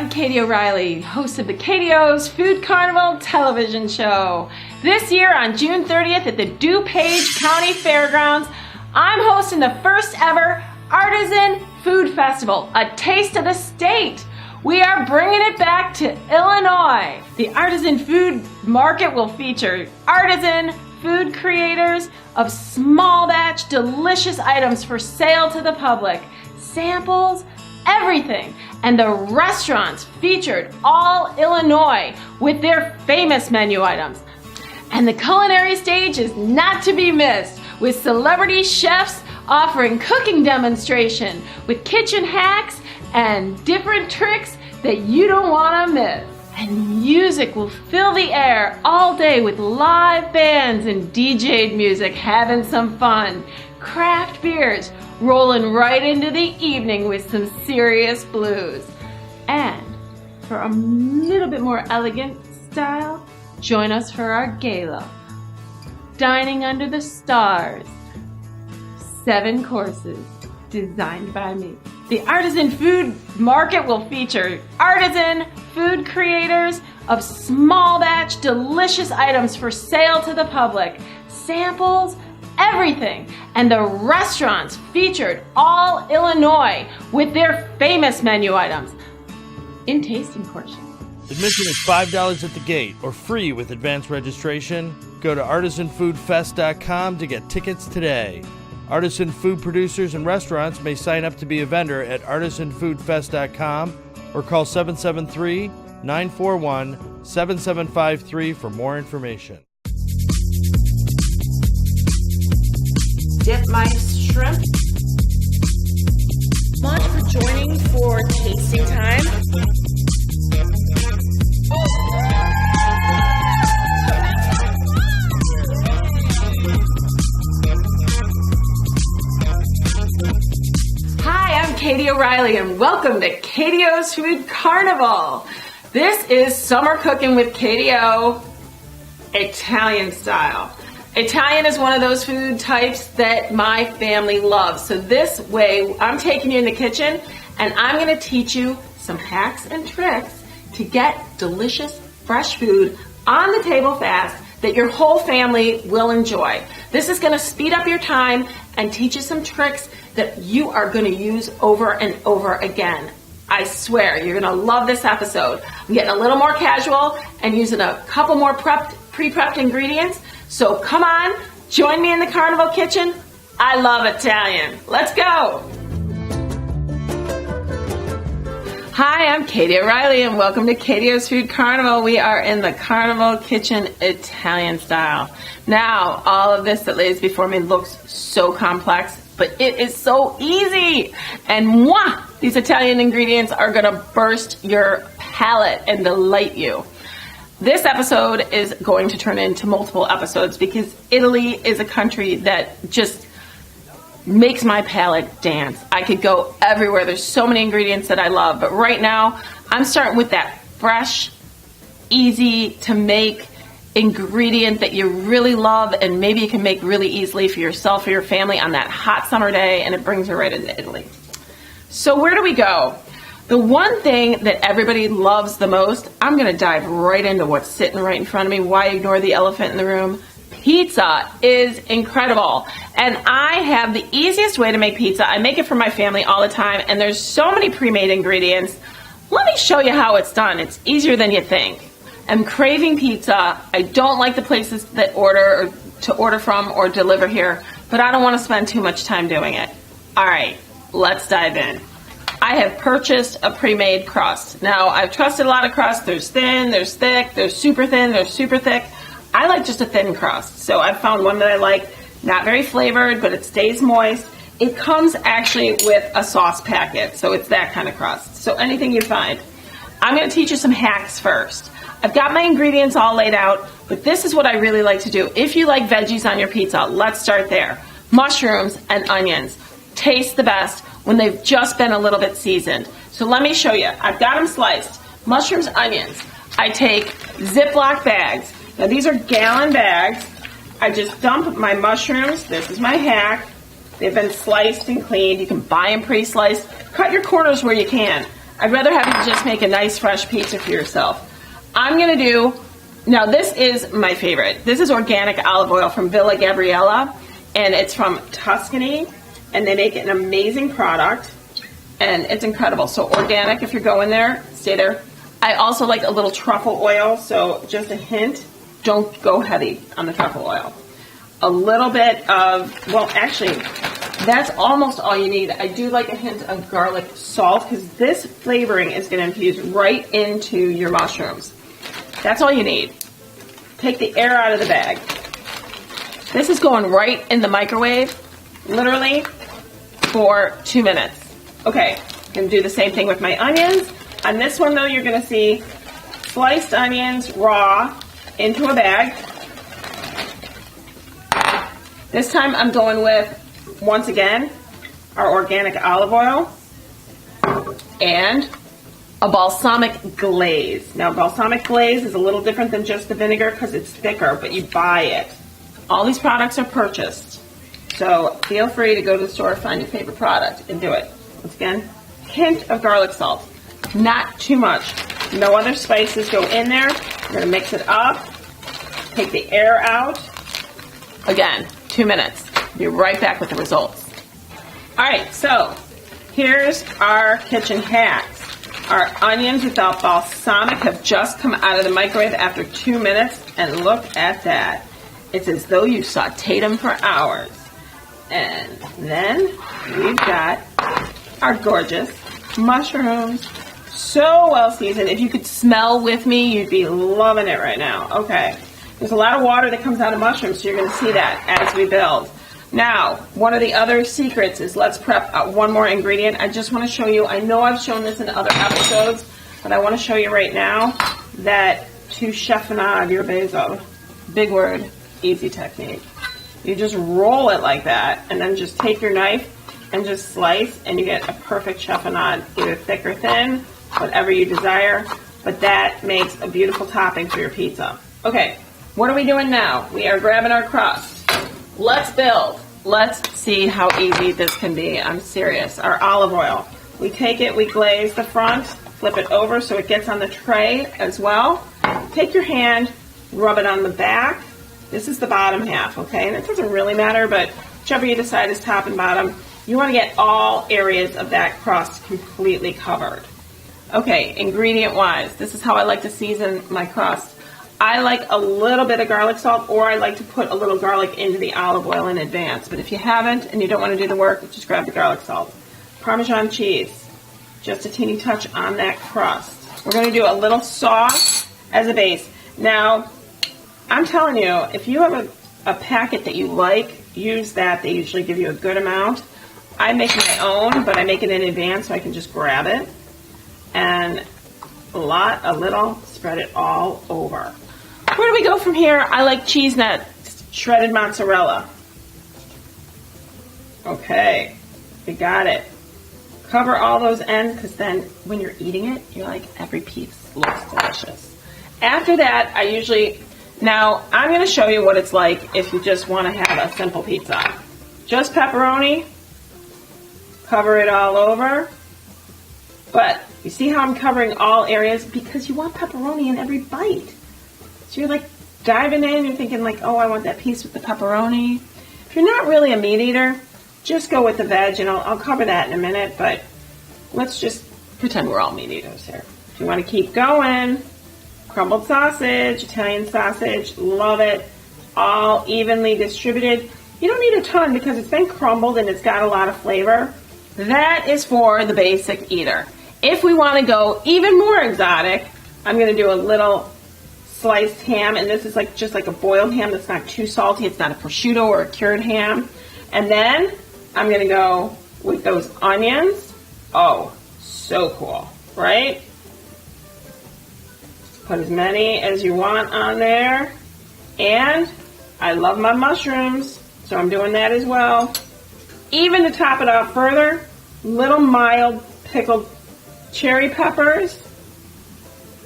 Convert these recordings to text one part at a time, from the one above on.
I'm Katie O'Reilly, host of the KDO's Food Carnival television show. This year on June 30th at the DuPage County Fairgrounds, I'm hosting the first ever Artisan Food Festival, a taste of the state. We are bringing it back to Illinois. The Artisan Food Market will feature artisan food creators of small batch delicious items for sale to the public, samples, everything. And the restaurants featured all Illinois with their famous menu items. And the culinary stage is not to be missed, with celebrity chefs offering cooking demonstration with kitchen hacks and different tricks that you don't want to miss. And music will fill the air all day with live bands and DJ'd music having some fun. Craft beers rolling right into the evening with some serious blues. And for a little bit more elegant style, join us for our gala. Dining under the stars. 7 courses designed by me. The Artisan Food Market will feature artisan food creators of small batch delicious items for sale to the public, samples, everything. And the restaurants featured all Illinois with their famous menu items in tasting portions. Admission is $5 at the gate or free with advanced registration. Go to artisanfoodfest.com to get tickets today. Artisan food producers and restaurants may sign up to be a vendor at artisanfoodfest.com or call 773-941-7753 for more information. Dip my shrimp. Much for joining for tasting time. Hi, I'm Katie O'Reilly and welcome to KDO's Food Carnival. This is summer cooking with KDO, Italian style. Italian is one of those food types that my family loves. So this way, I'm taking you in the kitchen and I'm going to teach you some hacks and tricks to get delicious, fresh food on the table fast that your whole family will enjoy. This is going to speed up your time and teach you some tricks that you are going to use over and over again. I swear, you're going to love this episode. I'm getting a little more casual and using a couple more pre-prepped ingredients. So come on, join me in the Carnival kitchen. I love Italian. Let's go. Hi, I'm Katie O'Reilly and welcome to KDO's Food Carnival. We are in the Carnival kitchen Italian style. Now, all of this that lays before me looks so complex, but it is so easy. And mwah, these Italian ingredients are gonna burst your palate and delight you. This episode is going to turn into multiple episodes because Italy is a country that just makes my palate dance. I could go everywhere. There's so many ingredients that I love, but right now I'm starting with that fresh, easy to make ingredient that you really love and maybe you can make really easily for yourself or your family on that hot summer day, and it brings you right into Italy. So where do we go? The one thing that everybody loves the most, I'm going to dive right into what's sitting right in front of me. Why ignore the elephant in the room? Pizza is incredible. And I have the easiest way to make pizza. I make it for my family all the time, and there's so many pre-made ingredients. Let me show you how it's done. It's easier than you think. I'm craving pizza. I don't like the places that order from or deliver here, but I don't want to spend too much time doing it. All right, let's dive in. I have purchased a pre-made crust. Now, I've trusted a lot of crusts. There's thin, there's thick, there's super thin, there's super thick. I like just a thin crust. So I've found one that I like, not very flavored, but it stays moist. It comes actually with a sauce packet, so it's that kind of crust. So anything you find. I'm going to teach you some hacks first. I've got my ingredients all laid out, but this is what I really like to do. If you like veggies on your pizza, let's start there. Mushrooms and onions taste the best when they've just been a little bit seasoned. So let me show you. I've got them sliced. Mushrooms, onions. I take Ziploc bags. Now these are gallon bags. I just dump my mushrooms. This is my hack. They've been sliced and cleaned. You can buy them pre-sliced. Cut your corners where you can. I'd rather have you just make a nice fresh pizza for yourself. I'm going to do, now this is my favorite. This is organic olive oil from Villa Gabriella, and it's from Tuscany, and they make an amazing product, and it's incredible. So organic, if you're going there, stay there. I also like a little truffle oil, so just a hint. Don't go heavy on the truffle oil. A little bit of, well, actually, that's almost all you need. I do like a hint of garlic salt because this flavoring is going to infuse right into your mushrooms. That's all you need. Take the air out of the bag. This is going right in the microwave, literally, for 2 minutes. Okay, I'm going to do the same thing with my onions. On this one, though, you're going to see sliced onions raw into a bag. This time I'm going with, once again, our organic olive oil and a balsamic glaze. Now, balsamic glaze is a little different than just the vinegar because it's thicker, but you buy it. All these products are purchased. So feel free to go to the store, find your favorite product, and do it. Once again, hint of garlic salt. Not too much. No other spices go in there. We're going to mix it up. Take the air out. Again, 2 minutes. Be right back with the results. All right, so here's our kitchen hacks. Our onions without balsamic have just come out of the microwave after 2 minutes, and look at that. It's as though you sauteed them for hours. And then we've got our gorgeous mushrooms. So well seasoned. If you could smell with me, you'd be loving it right now. Okay. There's a lot of water that comes out of mushrooms, so you're going to see that as we build. Now, one of the other secrets is let's prep one more ingredient. I just want to show you, I know I've shown this in other episodes, but I want to show you right now that to chiffonade your basil, big word, easy technique. You just roll it like that, and then just take your knife and just slice, and you get a perfect chiffonade, either thick or thin, whatever you desire, but that makes a beautiful topping for your pizza. Okay, what are we doing now? We are grabbing our crust. Let's build. Let's see how easy this can be. I'm serious. Our olive oil. We take it, we glaze the front, flip it over so it gets on the tray as well. Take your hand, rub it on the back. This is the bottom half, okay? And it doesn't really matter, but whichever you decide is top and bottom, you want to get all areas of that crust completely covered. Okay, ingredient-wise, this is how I like to season my crust. I like a little bit of garlic salt, or I like to put a little garlic into the olive oil in advance. But if you haven't and you don't want to do the work, just grab the garlic salt. Parmesan cheese, just a teeny touch on that crust. We're going to do a little sauce as a base. Now, I'm telling you, if you have a packet that you like, use that. They usually give you a good amount. I make my own, but I make it in advance so I can just grab it. And a little, spread it all over. Where do we go from here? I like cheese nuts, shredded mozzarella. Okay, we got it. Cover all those ends, because then when you're eating it, you're like, every piece looks delicious. After that, now I'm going to show you what it's like if you just want to have a simple pizza. Just pepperoni, cover it all over. But you see how I'm covering all areas? Because you want pepperoni in every bite. So you're like diving in, you're thinking like, oh, I want that piece with the pepperoni. If you're not really a meat eater, just go with the veg, and I'll cover that in a minute, but let's just pretend we're all meat eaters here. If you want to keep going, crumbled sausage, Italian sausage, love it, all evenly distributed. You don't need a ton because it's been crumbled and it's got a lot of flavor. That is for the basic eater. If we want to go even more exotic, I'm going to do a little sliced ham, and this is just like a boiled ham that's not too salty. It's not a prosciutto or a cured ham. And then I'm going to go with those onions. Oh, so cool, right? Put as many as you want on there. And I love my mushrooms, so I'm doing that as well. Even to top it off further, little mild pickled cherry peppers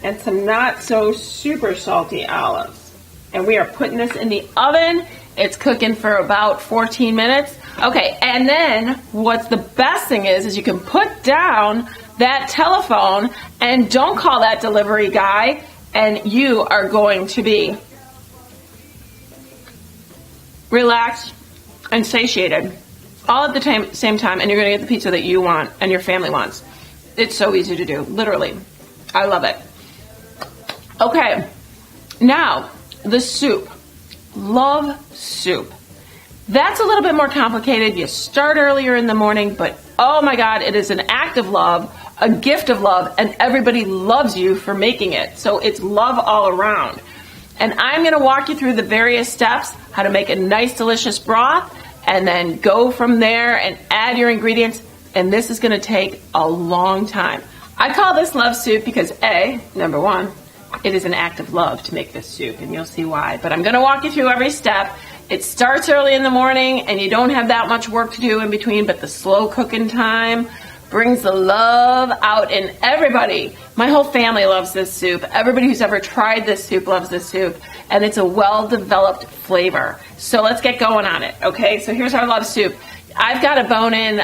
and some not so super salty olives. And we are putting this in the oven. It's cooking for about 14 minutes. Okay, and then what's the best thing is you can put down that telephone and don't call that delivery guy, and you are going to be relaxed and satiated all at the same time, and you're going to get the pizza that you want and your family wants. It's so easy to do, literally. I love it. Okay, now the soup. Love soup. That's a little bit more complicated. You start earlier in the morning, but oh my God, it is an act of love, a gift of love, and everybody loves you for making it. So it's love all around. And I'm going to walk you through the various steps, how to make a nice, delicious broth, and then go from there and add your ingredients. And this is going to take a long time. I call this love soup because number one, it is an act of love to make this soup, and you'll see why. But I'm going to walk you through every step. It starts early in the morning, and you don't have that much work to do in between, but the slow cooking time brings the love out in everybody. My whole family loves this soup. Everybody who's ever tried this soup loves this soup, and it's a well-developed flavor. So let's get going on it, okay? So here's our love soup. I've got a bone-in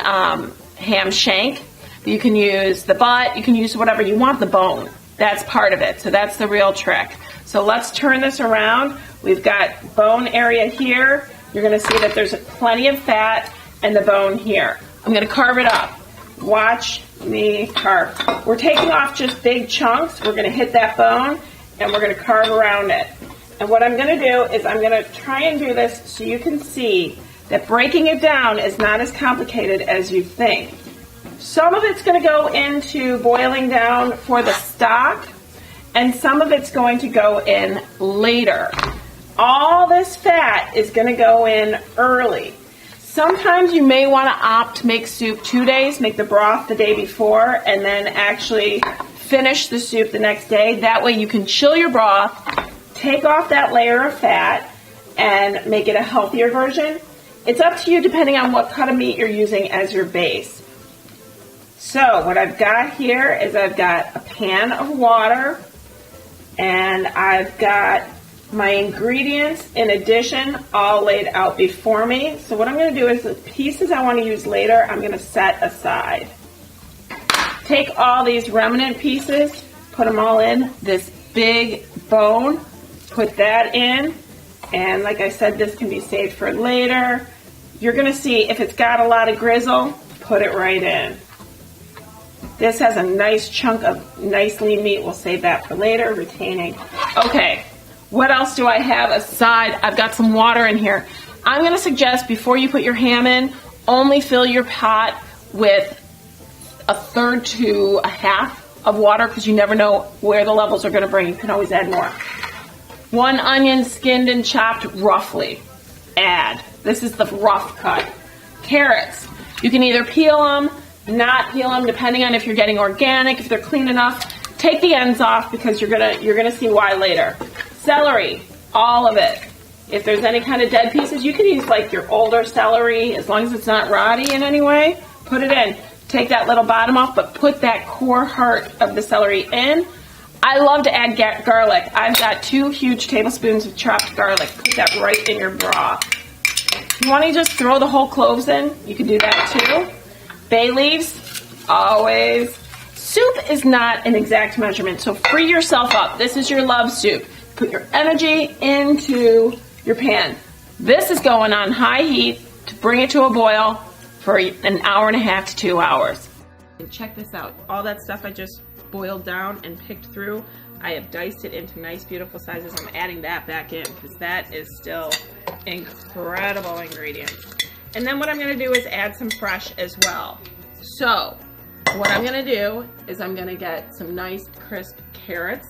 ham shank. You can use the butt. You can use whatever you want, the bone. That's part of it. So that's the real trick. So let's turn this around. We've got bone area here. You're going to see that there's plenty of fat and the bone here. I'm going to carve it up. Watch me carve. We're taking off just big chunks. We're going to hit that bone and we're going to carve around it. And what I'm going to do is I'm going to try and do this so you can see that breaking it down is not as complicated as you think. Some of it's going to go into boiling down for the stock, and some of it's going to go in later. All this fat is going to go in early. Sometimes you may want to opt to make soup 2 days, make the broth the day before, and then actually finish the soup the next day. That way you can chill your broth, take off that layer of fat, and make it a healthier version. It's up to you depending on what cut of meat you're using as your base. So what I've got here is I've got a pan of water, and I've got my ingredients in addition all laid out before me. So what I'm going to do is the pieces I want to use later, I'm going to set aside. Take all these remnant pieces, put them all in this big bone, put that in, and like I said, this can be saved for later. You're going to see if it's got a lot of grizzle, put it right in. This has a nice chunk of nice lean meat. We'll save that for later, retaining. Okay, what else do I have aside? I've got some water in here. I'm going to suggest before you put your ham in, only fill your pot with 1/3 to 1/2 of water because you never know where the levels are going to bring. You can always add more. 1 onion skinned and chopped roughly. Add. This is the rough cut. Carrots. You can either peel them, not peel them, depending on if you're getting organic, if they're clean enough. Take the ends off because you're gonna see why later. Celery, all of it. If there's any kind of dead pieces, you can use like your older celery, as long as it's not rotty in any way. Put it in. Take that little bottom off, but put that core heart of the celery in. I love to add garlic. I've got 2 huge tablespoons of chopped garlic. Put that right in your broth. If you want to just throw the whole cloves in, you can do that too. Bay leaves, always. Soup is not an exact measurement, so free yourself up. This is your love soup. Put your energy into your pan. This is going on high heat to bring it to a boil for 1.5 hours to 2 hours. And check this out. All that stuff I just boiled down and picked through, I have diced it into nice, beautiful sizes. I'm adding that back in because that is still incredible ingredients. And then what I'm going to do is add some fresh as well. So what I'm going to do is I'm going to get some nice crisp carrots.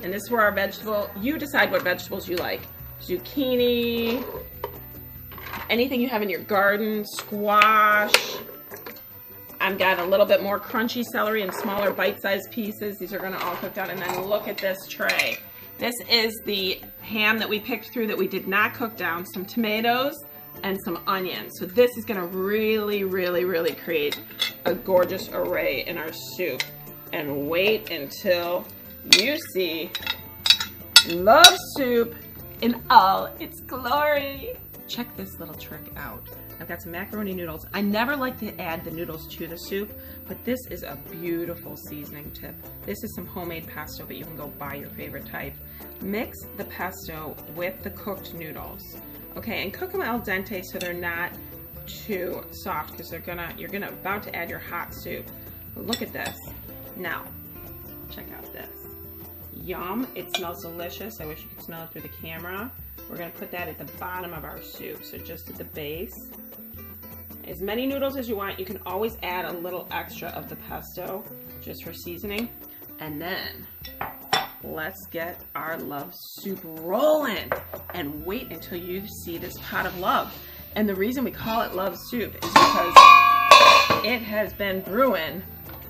And this is where our vegetable, you decide what vegetables you like. Zucchini, anything you have in your garden, squash. I've got a little bit more crunchy celery in smaller bite-sized pieces. These are going to all cook down. And then look at this tray. This is the ham that we picked through that we did not cook down. Some tomatoes and some onions. So this is going to really, really, really create a gorgeous array in our soup. And wait until you see love soup in all its glory. Check this little trick out. I've got some macaroni noodles. I never like to add the noodles to the soup, but this is a beautiful seasoning tip. This is some homemade pesto, but you can go buy your favorite type. Mix the pesto with the cooked noodles, okay, and cook them al dente so they're not too soft, because you're about to add your hot soup. But look at this. Now, check out this. Yum, it smells delicious. I wish you could smell it through the camera. We're gonna put that at the bottom of our soup, so just at the base. As many noodles as you want. You can always add a little extra of the pesto just for seasoning. And then let's get our love soup rolling, and wait until you see this pot of love. And the reason we call it love soup is because it has been brewing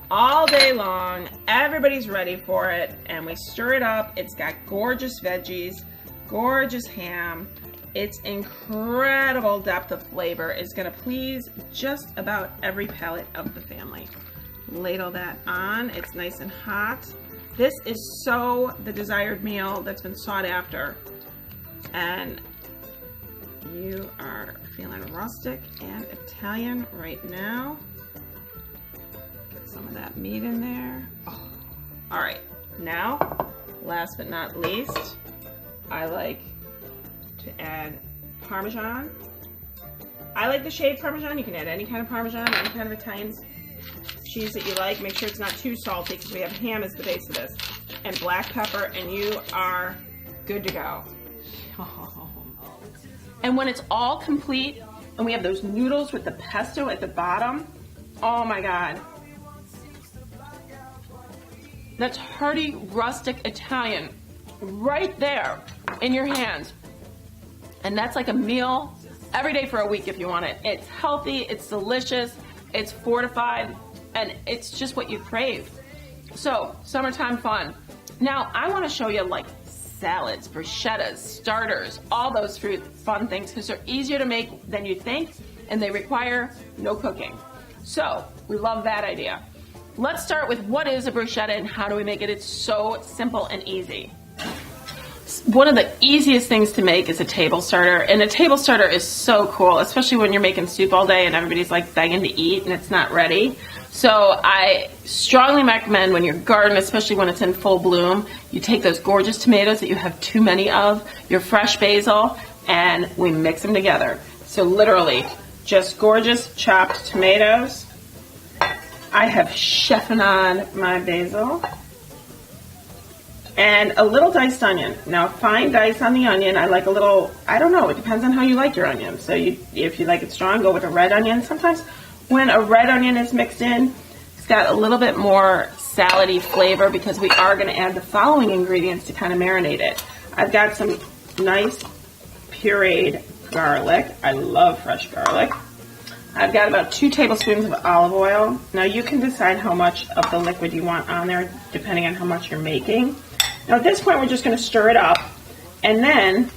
all day long. Everybody's ready for it, and we stir it up. It's got gorgeous veggies, gorgeous ham. Its incredible depth of flavor is going to please just about every palate of the family. Ladle that on. It's nice and hot. This is so the desired meal that's been sought after, and you are feeling rustic and Italian right now. Get some of that meat in there. Oh. All right, now, last but not least, I like to add Parmesan. I like the shaved Parmesan. You can add any kind of Parmesan, any kind of Italian cheese that you like. Make sure it's not too salty, because we have ham as the base of this, and black pepper, and you are good to go. And when it's all complete, and we have those noodles with the pesto at the bottom, oh my God. That's hearty, rustic Italian right there in your hands. And that's like a meal every day for a week if you want it. It's healthy, it's delicious, it's fortified, and it's just what you crave. So, summertime fun. Now, I want to show you like salads, bruschettas, starters, all those fun things, because they're easier to make than you think, and they require no cooking. So, we love that idea. Let's start with what is a bruschetta and how do we make it. It's so simple and easy. One of the easiest things to make is a table starter, and a table starter is so cool, especially when you're making soup all day and everybody's like begging to eat and it's not ready. So I strongly recommend when you're gardening, especially when it's in full bloom, you take those gorgeous tomatoes that you have too many of, your fresh basil, and we mix them together. So literally, just gorgeous chopped tomatoes. I have chiffonade my basil. And a little diced onion. Now, fine dice on the onion. I like a little, I don't know, it depends on how you like your onion. So if you like it strong, go with a red onion. Sometimes when a red onion is mixed in, it's got a little bit more salady flavor, because we are going to add the following ingredients to kind of marinate it. I've got some nice pureed garlic. I love fresh garlic. I've got about 2 tablespoons of olive oil. Now, you can decide how much of the liquid you want on there depending on how much you're making. Now at this point, we're just going to stir it up, and then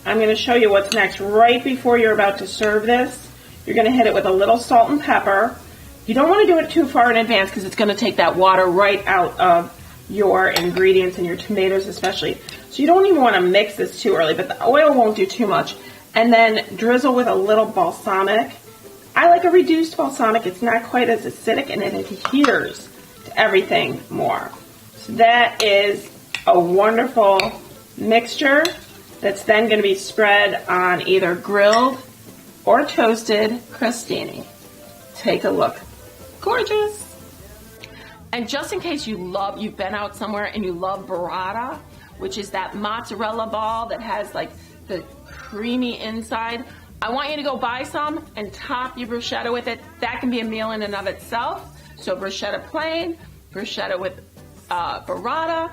I'm going to show you what's next. Right before you're about to serve this, you're going to hit it with a little salt and pepper. You don't want to do it too far in advance, because it's going to take that water right out of your ingredients and your tomatoes especially. So you don't even want to mix this too early, but the oil won't do too much. And then drizzle with a little balsamic. I like a reduced balsamic. It's not quite as acidic, and it adheres to everything more. So that is a wonderful mixture that's then going to be spread on either grilled or toasted crostini. Take a look. Gorgeous. And just in case you've been out somewhere and you love burrata, which is that mozzarella ball that has like the creamy inside, I want you to go buy some and top your bruschetta with it. That can be a meal in and of itself. So bruschetta plain, bruschetta with burrata.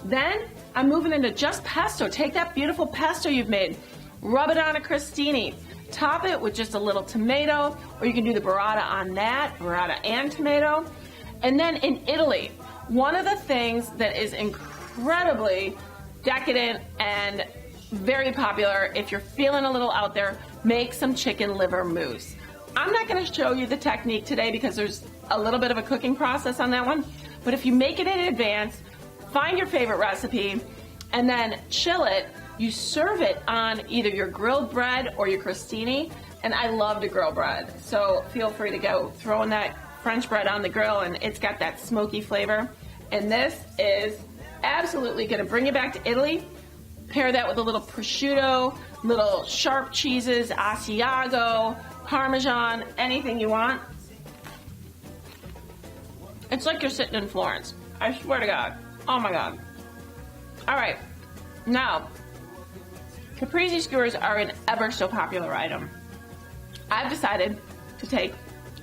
Then I'm moving into just pesto. Take that beautiful pesto you've made, rub it on a crostini, top it with just a little tomato, or you can do the burrata on that, burrata and tomato. And then in Italy, one of the things that is incredibly decadent and very popular, if you're feeling a little out there, make some chicken liver mousse. I'm not going to show you the technique today because there's a little bit of a cooking process on that one, but if you make it in advance, find your favorite recipe, and then chill it. You serve it on either your grilled bread or your crostini. And I love to grill bread, so feel free to go throwing that French bread on the grill, and it's got that smoky flavor. And this is absolutely going to bring you back to Italy. Pair that with a little prosciutto, little sharp cheeses, Asiago, Parmesan, anything you want. It's like you're sitting in Florence. I swear to God. Oh my God. All right. Now, caprese skewers are an ever so popular item. I've decided to take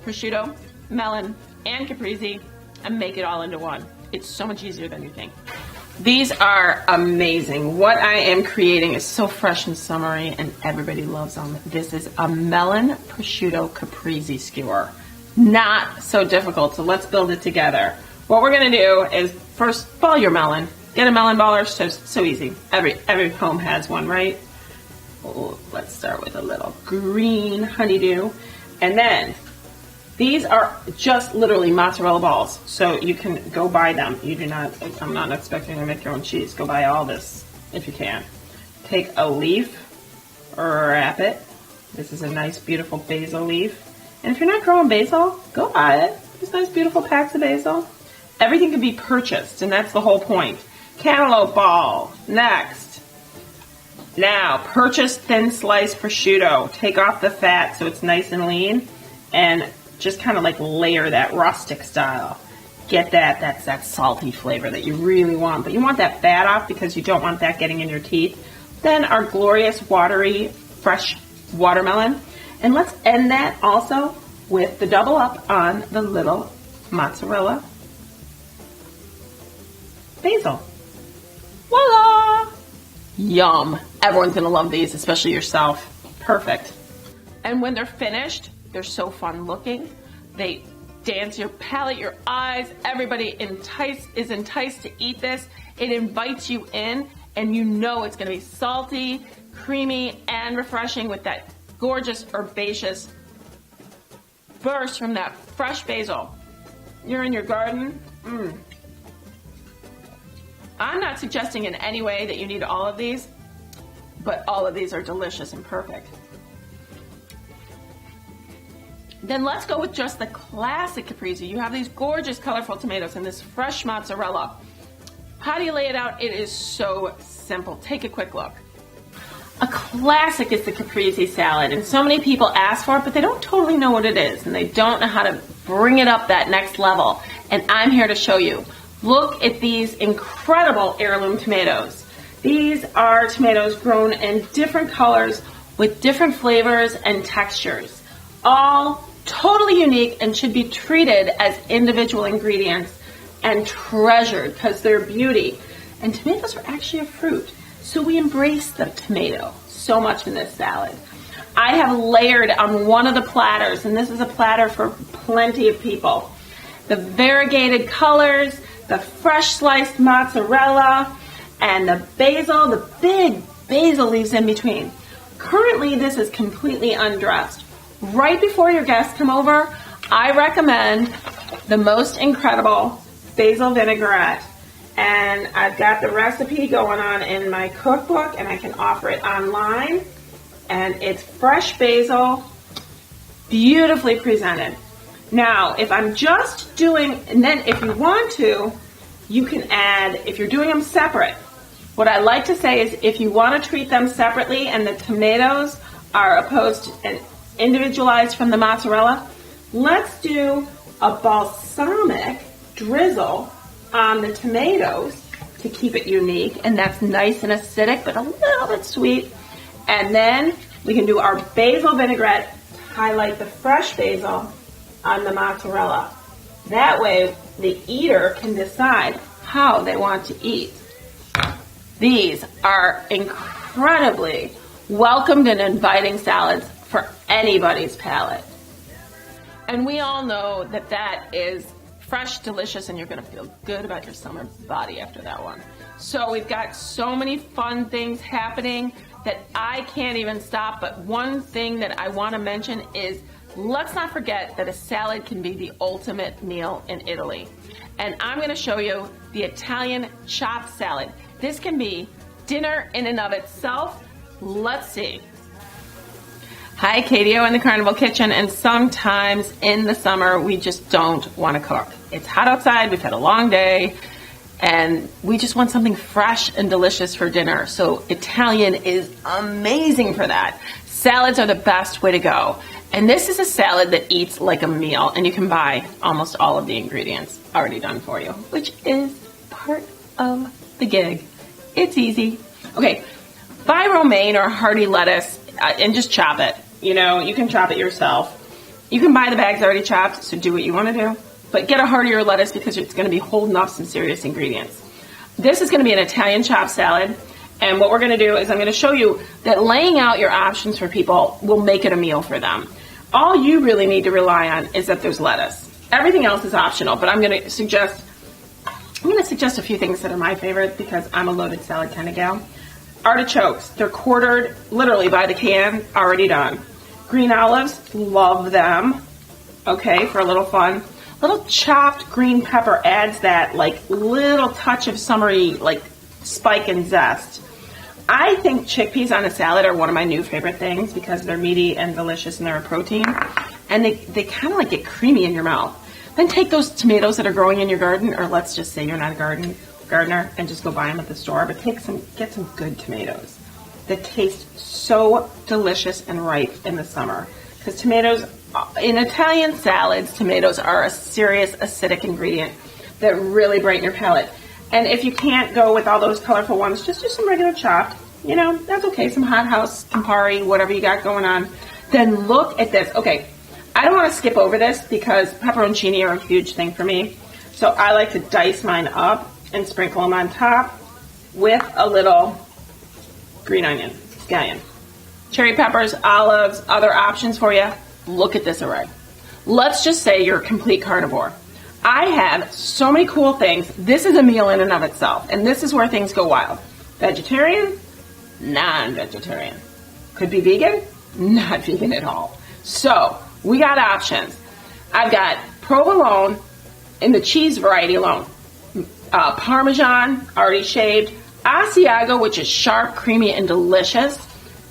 prosciutto, melon, and caprese and make it all into one. It's so much easier than you think. These are amazing. What I am creating is so fresh and summery, and everybody loves them. This is a melon prosciutto caprese skewer. Not so difficult, so let's build it together. What we're gonna do is first ball your melon. Get a melon baller, so easy. Every home has one, right? Oh, let's start with a little green honeydew. And then these are just literally mozzarella balls, so you can go buy them. I'm not expecting you to make your own cheese. Go buy all this if you can. Take a leaf, wrap it. This is a nice, beautiful basil leaf. And if you're not growing basil, go buy it. These nice, beautiful packs of basil. Everything can be purchased, and that's the whole point. Cantaloupe ball, next. Now, purchase thin sliced prosciutto. Take off the fat so it's nice and lean, and just kind of like layer that rustic style. Get that's that salty flavor that you really want, but you want that fat off because you don't want that getting in your teeth. Then our glorious, watery, fresh watermelon. And let's end that also with the double up on the little mozzarella basil. Voila! Yum. Everyone's gonna love these, especially yourself. Perfect. And when they're finished, they're so fun looking. They dance your palate, your eyes. Everybody is enticed to eat this. It invites you in, and you know it's gonna be salty, creamy, and refreshing with that gorgeous herbaceous burst from that fresh basil. You're in your garden. I'm not suggesting in any way that you need all of these, but all of these are delicious and perfect. Then let's go with just the classic caprese. You have these gorgeous colorful tomatoes and this fresh mozzarella. How do you lay it out? It is so simple. Take a quick look. A classic is the caprese salad, and so many people ask for it, but they don't totally know what it is, and they don't know how to bring it up that next level. And I'm here to show you. Look at these incredible heirloom tomatoes. These are tomatoes grown in different colors with different flavors and textures. All totally unique and should be treated as individual ingredients and treasured because they're beauty. And tomatoes are actually a fruit, so we embrace the tomato so much in this salad. I have layered on one of the platters, and this is a platter for plenty of people, the variegated colors, the fresh sliced mozzarella, and the basil, the big basil leaves in between. Currently, this is completely undressed. Right before your guests come over, I recommend the most incredible basil vinaigrette. And I've got the recipe going on in my cookbook, and I can offer it online. And it's fresh basil, beautifully presented. Now, if I'm just doing, and then if you want to, you can add, if you're doing them separate, what I like to say is if you want to treat them separately and the tomatoes are opposed and individualized from the mozzarella, let's do a balsamic drizzle on the tomatoes to keep it unique, and that's nice and acidic but a little bit sweet. And then we can do our basil vinaigrette to highlight the fresh basil on the mozzarella. That way the eater can decide how they want to eat. These are incredibly welcomed and inviting salads for anybody's palate. And we all know that that is fresh, delicious, and you're going to feel good about your summer body after that one. So we've got so many fun things happening that I can't even stop. But one thing that I want to mention is let's not forget that a salad can be the ultimate meal in Italy. And I'm going to show you the Italian chopped salad. This can be dinner in and of itself. Let's see. Hi, Katie O in the Carnival Kitchen, and sometimes in the summer we just don't want to cook. It's hot outside, we've had a long day, and we just want something fresh and delicious for dinner. So Italian is amazing for that. Salads are the best way to go. And this is a salad that eats like a meal, and you can buy almost all of the ingredients already done for you, which is part of the gig. It's easy. Okay, buy romaine or hearty lettuce and just chop it. You know, you can chop it yourself. You can buy the bags already chopped, so do what you want to do. But get a heartier lettuce because it's going to be holding off some serious ingredients. This is going to be an Italian chopped salad. And what we're going to do is I'm going to show you that laying out your options for people will make it a meal for them. All you really need to rely on is that there's lettuce. Everything else is optional, but I'm going to suggest a few things that are my favorite because I'm a loaded salad kind of gal. Artichokes, they're quartered literally by the can, already done. Green olives, love them. Okay, for a little fun. Little chopped green pepper adds that like little touch of summery like spike and zest. I think chickpeas on a salad are one of my new favorite things because they're meaty and delicious and they're a protein. And they kind of like get creamy in your mouth. Then take those tomatoes that are growing in your garden, or let's just say you're not a gardener, and just go buy them at the store, but get some good tomatoes that taste so delicious and ripe in the summer. Because tomatoes, in Italian salads, tomatoes are a serious acidic ingredient that really brighten your palate. And if you can't go with all those colorful ones, just do some regular chopped. You know, that's okay. Some hothouse, Campari, whatever you got going on. Then look at this. Okay, I don't want to skip over this because pepperoncini are a huge thing for me. So I like to dice mine up and sprinkle them on top with a little green onion, scallion. Cherry peppers, olives, other options for you. Look at this array. Let's just say you're a complete carnivore. I have so many cool things. This is a meal in and of itself, and this is where things go wild. Vegetarian, non-vegetarian. Could be vegan, not vegan at all. So we got options. I've got provolone in the cheese variety alone. Parmesan, already shaved. Asiago, which is sharp, creamy, and delicious.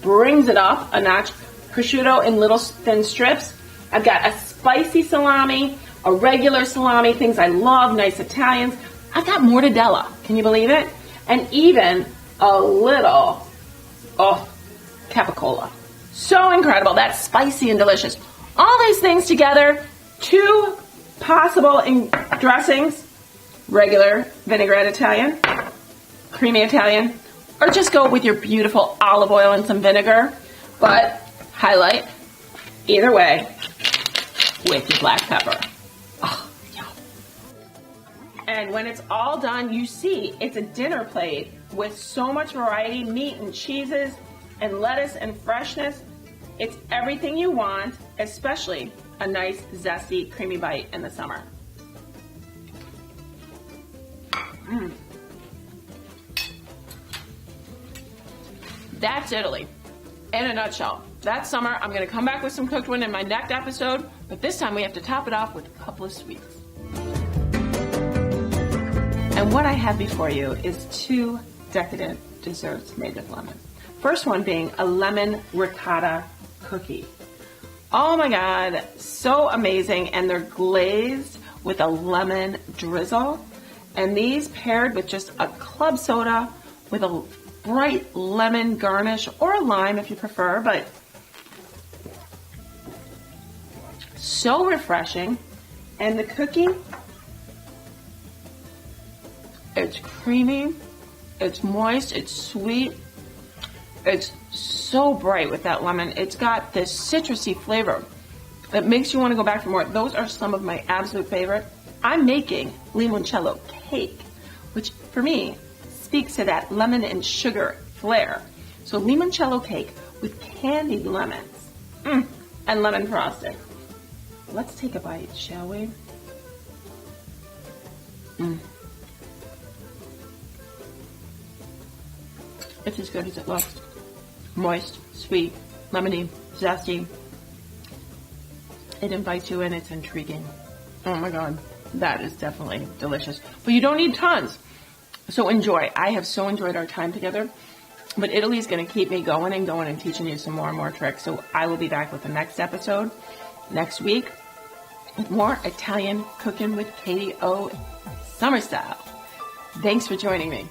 Brings it up a notch. Prosciutto in little thin strips. I've got a spicy salami, a regular salami, things I love, nice Italians. I've got mortadella. Can you believe it? And even a little, capicola. So incredible. That's spicy and delicious. All these things together, 2 possible dressings. Regular vinaigrette Italian, creamy Italian, or just go with your beautiful olive oil and some vinegar, but highlight, either way, with your black pepper. Oh, yum. And when it's all done, you see it's a dinner plate with so much variety, meat and cheeses and lettuce and freshness. It's everything you want, especially a nice, zesty, creamy bite in the summer. That's Italy in a nutshell. That summer, I'm going to come back with some cooked one in my next episode, but this time we have to top it off with a couple of sweets. And what I have before you is 2 decadent desserts made with lemon. First one being a lemon ricotta cookie. Oh my God, so amazing. And they're glazed with a lemon drizzle. And these paired with just a club soda with a bright lemon garnish or a lime if you prefer, but so refreshing. And the cookie, it's creamy, it's moist, it's sweet, it's so bright with that lemon. It's got this citrusy flavor that makes you want to go back for more. Those are some of my absolute favorite. I'm making limoncello cake, which for me speaks to that lemon and sugar flair. So limoncello cake with candied lemons and lemon frosting. Let's take a bite, shall we? It's as good as it looks. Moist, sweet, lemony, zesty. It invites you in, it's intriguing. Oh my God. That is definitely delicious. But you don't need tons. So enjoy. I have so enjoyed our time together. But Italy's going to keep me going and teaching you some more and more tricks. So I will be back with the next episode next week with more Italian cooking with Katie O. Summer style. Thanks for joining me.